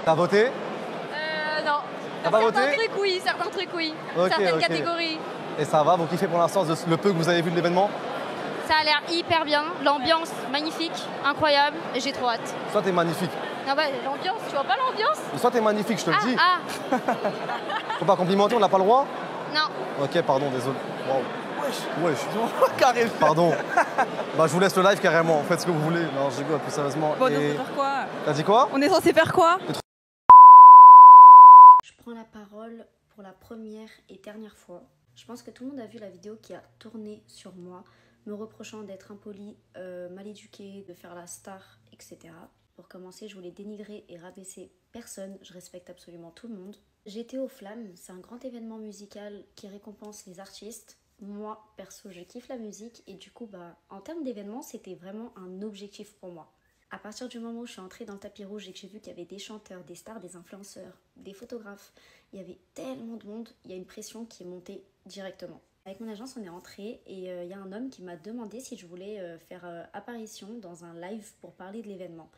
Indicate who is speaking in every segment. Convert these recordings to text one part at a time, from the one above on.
Speaker 1: T'as voté?
Speaker 2: Non.
Speaker 1: T'as pas voté?
Speaker 2: Certains trucs oui.
Speaker 1: Ok,
Speaker 2: Certaines
Speaker 1: ok.
Speaker 2: catégories.
Speaker 1: Et ça va, vous kiffez pour l'instant le peu que vous avez vu de l'événement?
Speaker 2: Ça a l'air hyper bien, l'ambiance magnifique, incroyable, et j'ai trop hâte.
Speaker 1: Soit t'es magnifique.
Speaker 2: Ah bah l'ambiance, tu vois pas l'ambiance?
Speaker 1: Soit t'es magnifique, je te le dis.
Speaker 2: Ah
Speaker 1: Faut pas complimenter, on n'a pas le droit?
Speaker 2: non.
Speaker 1: Ok, pardon, désolé. Waouh. Wesh.
Speaker 3: Carré.
Speaker 1: Pardon. Bah je vous laisse le live carrément, faites ce que vous voulez. Non, je rigole plus sérieusement.
Speaker 3: Bon, on est censé faire quoi?
Speaker 1: T'as dit quoi?
Speaker 3: On est censé faire quoi?
Speaker 4: Je prends la parole pour la première et dernière fois. Je pense que tout le monde a vu la vidéo qui a tourné sur moi, me reprochant d'être impoli, mal éduquée, de faire la star, etc. Pour commencer, je voulais dénigrer et rabaisser personne, je respecte absolument tout le monde. J'étais aux Flammes, c'est un grand événement musical qui récompense les artistes. Moi, perso, je kiffe la musique et du coup, en termes d'événement, c'était vraiment un objectif pour moi. À partir du moment où je suis entrée dans le tapis rouge et que j'ai vu qu'il y avait des chanteurs, des stars, des influenceurs, des photographes, il y avait tellement de monde, il y a une pression qui est montée directement. Avec mon agence, on est entré et il y a un homme qui m'a demandé si je voulais faire apparition dans un live pour parler de l'événement.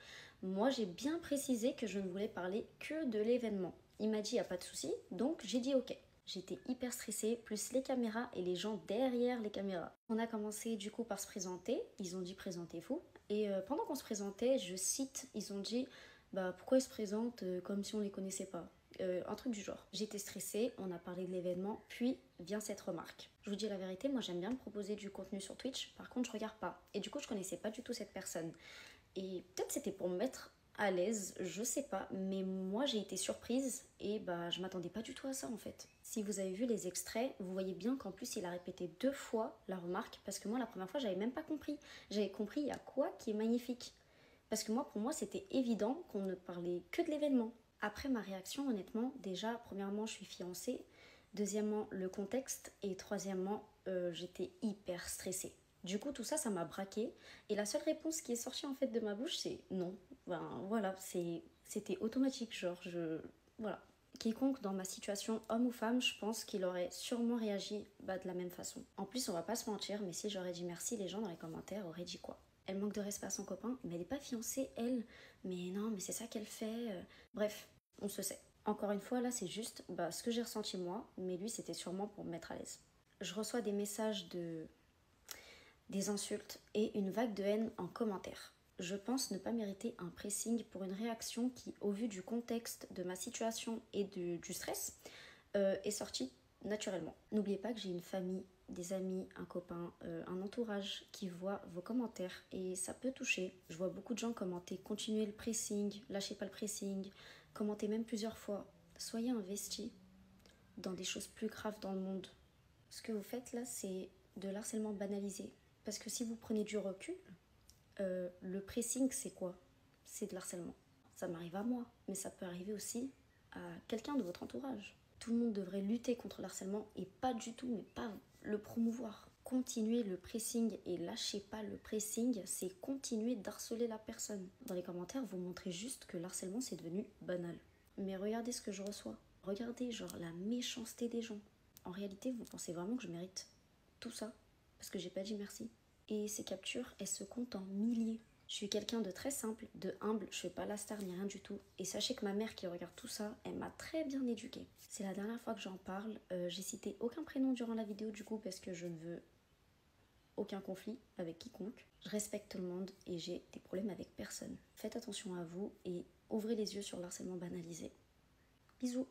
Speaker 4: Moi, j'ai bien précisé que je ne voulais parler que de l'événement. Il m'a dit, il n'y a pas de souci, donc j'ai dit ok. J'étais hyper stressée, plus les caméras et les gens derrière les caméras. On a commencé du coup par se présenter, ils ont dit présentez-vous. Et pendant qu'on se présentait, je cite, ils ont dit pourquoi ils se présentent comme si on les connaissait pas. Un truc du genre. J'étais stressée, on a parlé de l'événement, puis vient cette remarque. Je vous dis la vérité, moi j'aime bien me proposer du contenu sur Twitch, par contre je regarde pas. Et du coup je connaissais pas du tout cette personne. Et peut-être c'était pour me mettre à l'aise, je sais pas, mais moi j'ai été surprise et je m'attendais pas du tout à ça en fait. Si vous avez vu les extraits, vous voyez bien qu'en plus il a répété 2 fois la remarque parce que moi la première fois j'avais même pas compris. J'avais compris il y a quoi qui est magnifique. Parce que moi pour moi c'était évident qu'on ne parlait que de l'événement. Après ma réaction honnêtement, déjà premièrement je suis fiancée, deuxièmement le contexte et troisièmement j'étais hyper stressée. Du coup, tout ça, ça m'a braqué. Et la seule réponse qui est sortie en fait de ma bouche, c'est non. Voilà, c'était automatique. Voilà. Quiconque dans ma situation, homme ou femme, je pense qu'il aurait sûrement réagi de la même façon. En plus, on va pas se mentir, mais si j'aurais dit merci, les gens dans les commentaires auraient dit quoi? Elle manque de respect à son copain, mais elle n'est pas fiancée, elle. Mais non, mais c'est ça qu'elle fait. Bref, on se sait. Encore une fois, là, c'est juste ce que j'ai ressenti moi, mais lui, c'était sûrement pour me mettre à l'aise. Je reçois des messages des insultes et une vague de haine en commentaire. Je pense ne pas mériter un pressing pour une réaction qui, au vu du contexte de ma situation et du stress, est sortie naturellement. N'oubliez pas que j'ai une famille, des amis, un copain, un entourage qui voit vos commentaires et ça peut toucher. Je vois beaucoup de gens commenter « Continuez le pressing »,« Lâchez pas le pressing », commenter même plusieurs fois. Soyez investis dans des choses plus graves dans le monde. Ce que vous faites là, c'est de l'harcèlement banalisé. Parce que si vous prenez du recul, le pressing, c'est quoi? C'est de l'harcèlement. Ça m'arrive à moi, mais ça peut arriver aussi à quelqu'un de votre entourage. Tout le monde devrait lutter contre le harcèlement et pas du tout, mais pas le promouvoir. Continuer le pressing et lâchez pas le pressing, c'est continuer d'harceler la personne. Dans les commentaires, vous montrez juste que l'harcèlement, c'est devenu banal. Mais regardez ce que je reçois. Regardez, la méchanceté des gens. En réalité, vous pensez vraiment que je mérite tout ça? Parce que j'ai pas dit merci. Et ces captures, elles se comptent en milliers. Je suis quelqu'un de très simple, de humble, je fais pas la star ni rien du tout. Et sachez que ma mère qui regarde tout ça, elle m'a très bien éduquée. C'est la dernière fois que j'en parle. J'ai cité aucun prénom durant la vidéo du coup parce que je ne veux aucun conflit avec quiconque. Je respecte tout le monde et j'ai des problèmes avec personne. Faites attention à vous et ouvrez les yeux sur le harcèlement banalisé. Bisous.